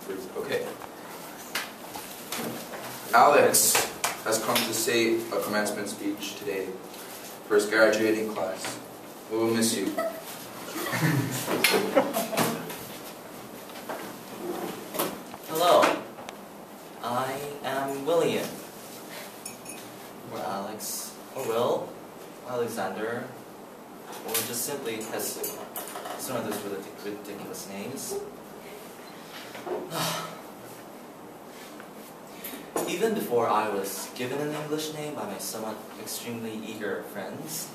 Okay. Alex has come to say a commencement speech today for his graduating class. We will miss you. Hello, I am William, or Alex, or Will, Alexander, or just simply Heh-Soo. It's one of those really ridiculous names. Even before I was given an English name by my somewhat extremely eager friends,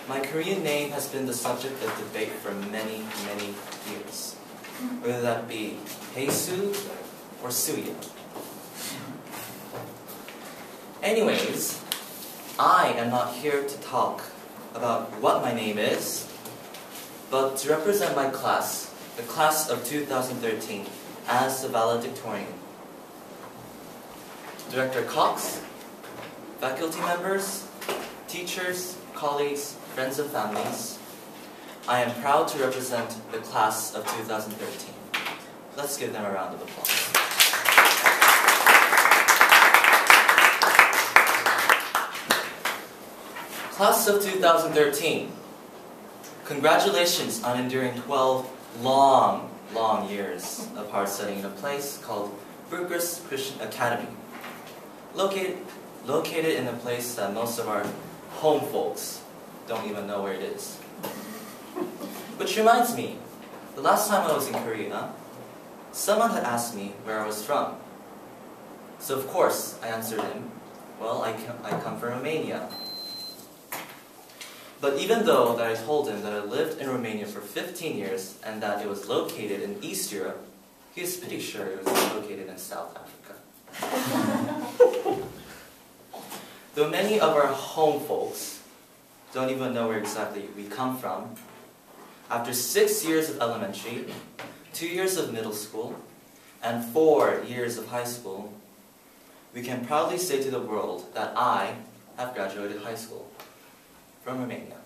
my Korean name has been the subject of debate for many, many years. Whether that be Heh-Soo or Suya. Anyways, I am not here to talk about what my name is, but to represent my class, the class of 2013, as the valedictorian. Director Cox, faculty members, teachers, colleagues, friends and families, I am proud to represent the class of 2013. Let's give them a round of applause. Class of 2013, congratulations on enduring 12 long, long years of hard studying in a place called Burgers Christian Academy, located in a place that most of our home folks don't even know where it is. Which reminds me, the last time I was in Korea, someone had asked me where I was from. So of course, I answered him, well, I come from Romania. But even though that I told him that I lived in Romania for 15 years and that it was located in East Europe, he was pretty sure it was located in South Africa. Though many of our home folks don't even know where exactly we come from, after 6 years of elementary, 2 years of middle school, and 4 years of high school, we can proudly say to the world that I have graduated high school from Romania.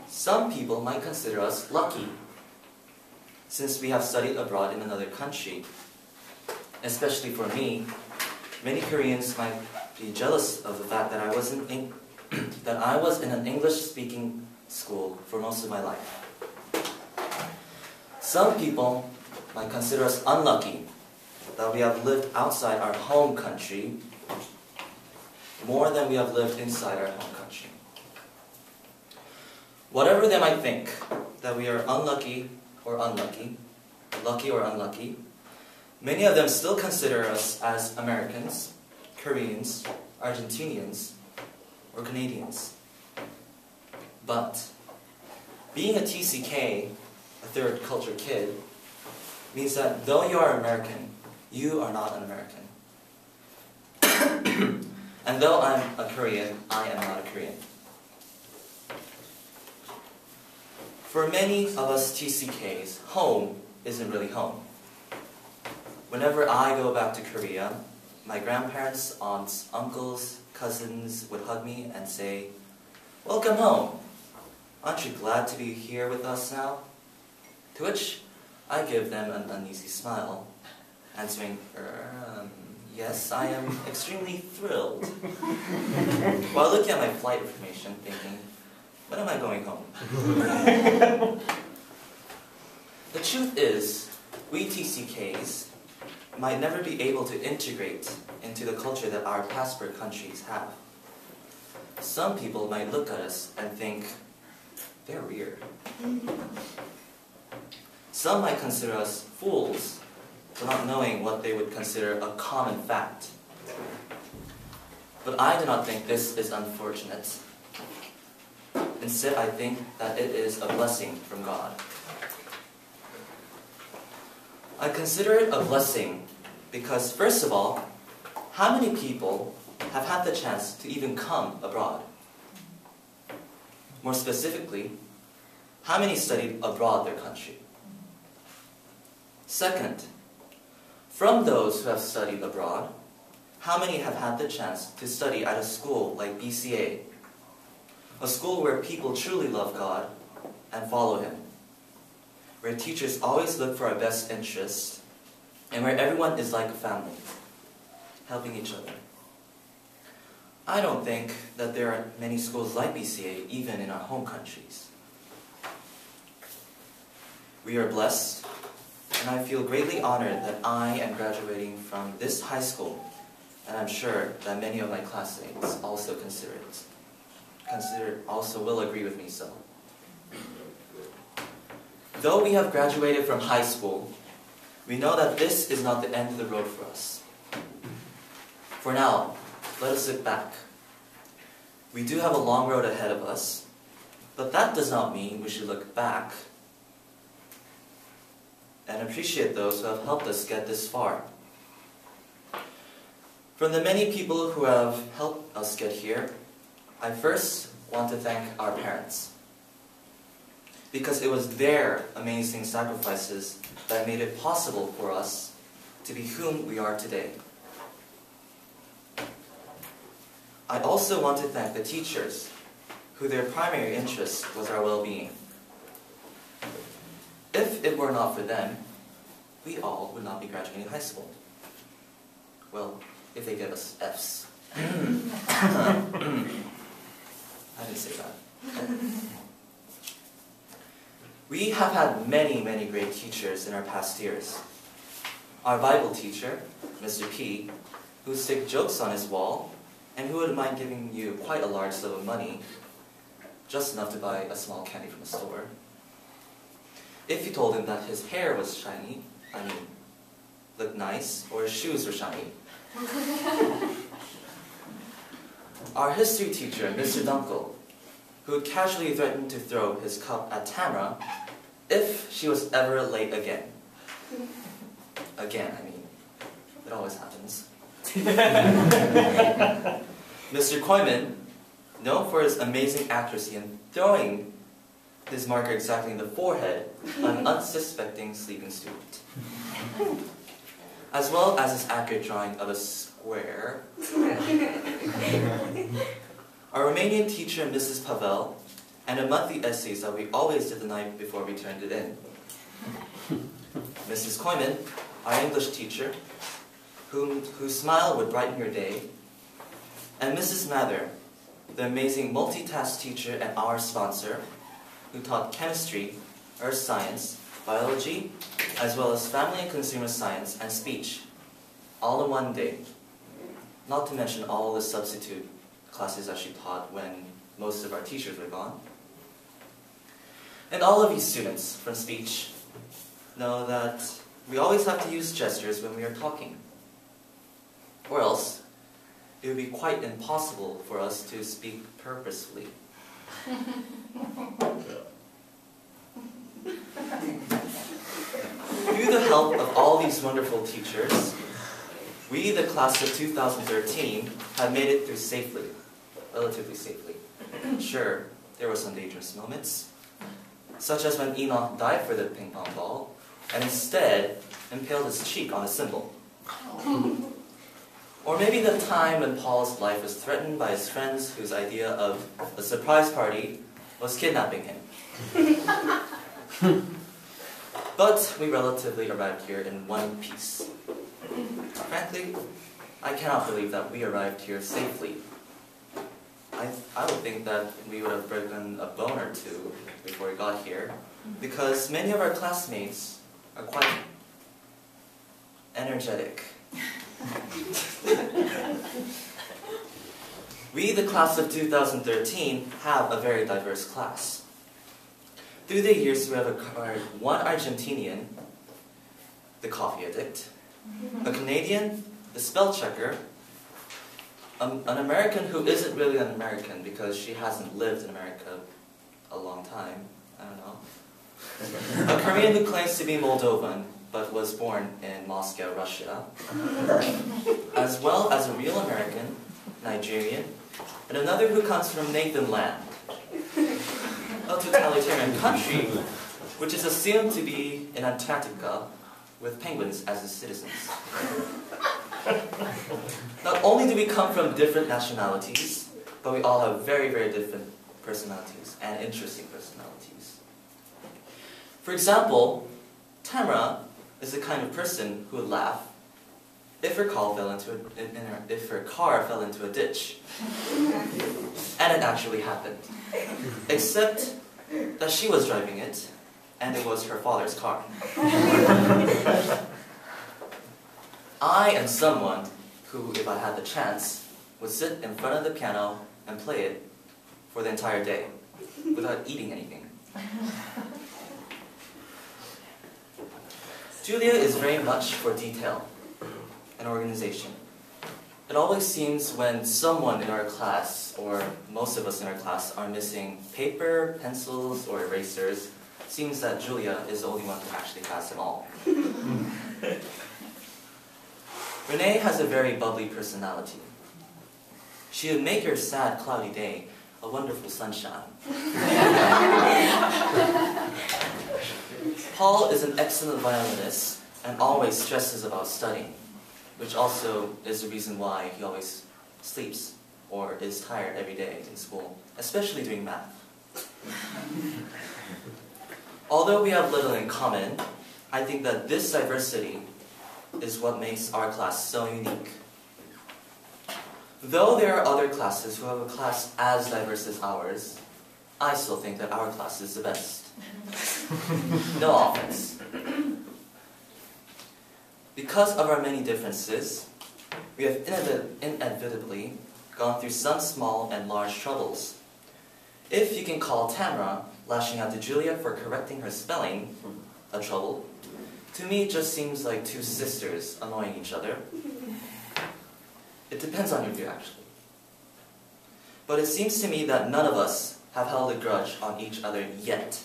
Some people might consider us lucky, since we have studied abroad in another country. Especially for me, many Koreans might be jealous of the fact that I was in an English-speaking school for most of my life. Some people might consider us unlucky that we have lived outside our home country more than we have lived inside our home country. Whatever they might think, that we are lucky or unlucky, many of them still consider us as Americans, Koreans, Argentinians, or Canadians. But being a TCK, a third culture kid, means that though you are American, you are not an American. And though I'm a Korean, I am not a Korean. For many of us TCKs, home isn't really home. Whenever I go back to Korea, my grandparents, aunts, uncles, cousins would hug me and say, "Welcome home. Aren't you glad to be here with us now?" To which I give them an uneasy smile, answering, yes, I am extremely thrilled. While looking at my flight information, thinking, when am I going home? The truth is, we TCKs might never be able to integrate into the culture that our passport countries have. Some people might look at us and think, they're weird. Some might consider us fools for not knowing what they would consider a common fact. But I do not think this is unfortunate. Instead, I think that it is a blessing from God. I consider it a blessing because, first of all, how many people have had the chance to even come abroad? More specifically, how many studied abroad their country? Second, from those who have studied abroad, how many have had the chance to study at a school like BCA, a school where people truly love God and follow Him, where teachers always look for our best interest, and where everyone is like a family, helping each other. I don't think that there are many schools like BCA even in our home countries. We are blessed, and I feel greatly honored that I am graduating from this high school, and I'm sure that many of my classmates also also will agree with me so. Though we have graduated from high school, we know that this is not the end of the road for us. For now, let us look back. We do have a long road ahead of us, but that does not mean we should look back and appreciate those who have helped us get this far. From the many people who have helped us get here, I first want to thank our parents, because it was their amazing sacrifices that made it possible for us to be whom we are today. I also want to thank the teachers, who their primary interest was our well-being. If it were not for them, we all would not be graduating high school. Well, if they give us Fs. I didn't say that. We have had many, many great teachers in our past years. Our Bible teacher, Mr. P, who stick jokes on his wall, and who wouldn't mind giving you quite a large sum of money, just enough to buy a small candy from a store. If you told him that his hair was shiny, looked nice, or his shoes were shiny. Our history teacher, Mr. Dunkel, who would casually threaten to throw his cup at Tamara if she was ever late again. Again, it always happens. Mr. Koyman, known for his amazing accuracy in throwing his marker exactly in the forehead of an unsuspecting sleeping student, as well as his accurate drawing of a square. Our Romanian teacher, Mrs. Pavel, and the monthly essays that we always did the night before we turned it in. Mrs. Koyman, our English teacher, whose smile would brighten your day, and Mrs. Mather, the amazing multitask teacher and our sponsor, who taught chemistry, earth science, biology, as well as family and consumer science and speech, all in one day. Not to mention all the substitute classes that she taught when most of our teachers were gone. And all of you students from speech know that we always have to use gestures when we are talking, or else it would be quite impossible for us to speak purposefully. Through the help of all these wonderful teachers, we, the class of 2013, have made it through safely, relatively safely. Sure, there were some dangerous moments, such as when Enoch dived for the ping pong ball and instead impaled his cheek on a cymbal. Or maybe the time when Paul's life was threatened by his friends whose idea of a surprise party was kidnapping him. But we relatively arrived here in one piece. Frankly, I cannot believe that we arrived here safely. I would think that we would have broken a bone or two before we got here, because many of our classmates are quite energetic. We, the class of 2013, have a very diverse class. Through the years, we have acquired one Argentinian, the coffee addict, a Canadian, the spell checker, an American who isn't really an American because she hasn't lived in America a long time, I don't know, a Korean who claims to be Moldovan but was born in Moscow, Russia, as well as a real American, Nigerian, and another who comes from Nathan Land, a totalitarian country which is assumed to be in Antarctica with penguins as its citizens. Not only do we come from different nationalities, but we all have very, very different personalities and interesting personalities. For example, Tamara is the kind of person who would laugh if her car fell into a ditch. And it actually happened. Except that she was driving it, and it was her father's car. I am someone who, if I had the chance, would sit in front of the piano and play it for the entire day, without eating anything. Julia is very much for detail and organization. It always seems when someone in our class, or most of us in our class, are missing paper, pencils, or erasers, it seems that Julia is the only one who actually has them all. Renee has a very bubbly personality. She would make your sad, cloudy day a wonderful sunshine. Paul is an excellent violinist and always stresses about studying, which also is the reason why he always sleeps or is tired every day in school, especially doing math. Although we have little in common, I think that this diversity is what makes our class so unique. Though there are other classes who have a class as diverse as ours, I still think that our class is the best. No offense. Because of our many differences, we have inevitably gone through some small and large troubles. If you can call Tamara lashing out to Julia for correcting her spelling a trouble, to me it just seems like two sisters annoying each other. It depends on your view, actually. But it seems to me that none of us have held a grudge on each other yet.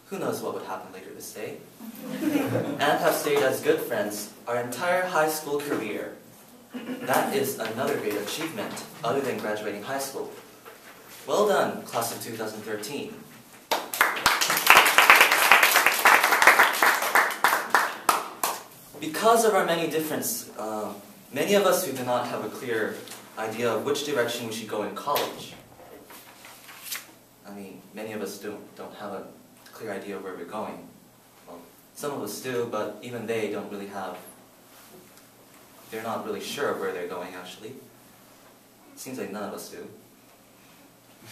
Who knows what would happen later this day? And have stayed as good friends our entire high school career. That is another great achievement other than graduating high school. Well done, class of 2013. Because of our many differences, many of us who do not have a clear idea of which direction we should go in college. I mean, many of us don't have a clear idea of where we're going. Well, some of us do, but even they don't really have, they're not really sure of where they're going, actually. It seems like none of us do.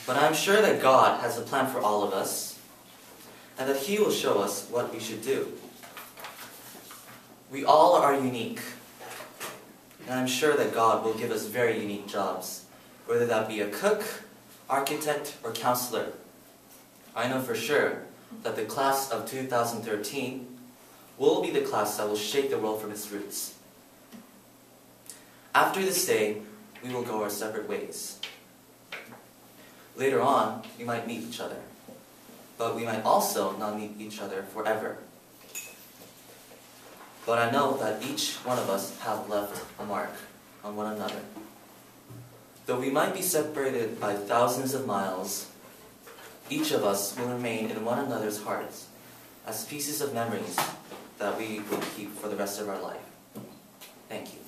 But I'm sure that God has a plan for all of us, and that He will show us what we should do. We all are unique, and I'm sure that God will give us very unique jobs, whether that be a cook, architect, or counselor. I know for sure that the class of 2013 will be the class that will shake the world from its roots. After this day, we will go our separate ways. Later on, we might meet each other, but we might also not meet each other forever. But I know that each one of us have left a mark on one another. Though we might be separated by thousands of miles, each of us will remain in one another's hearts as pieces of memories that we will keep for the rest of our life. Thank you.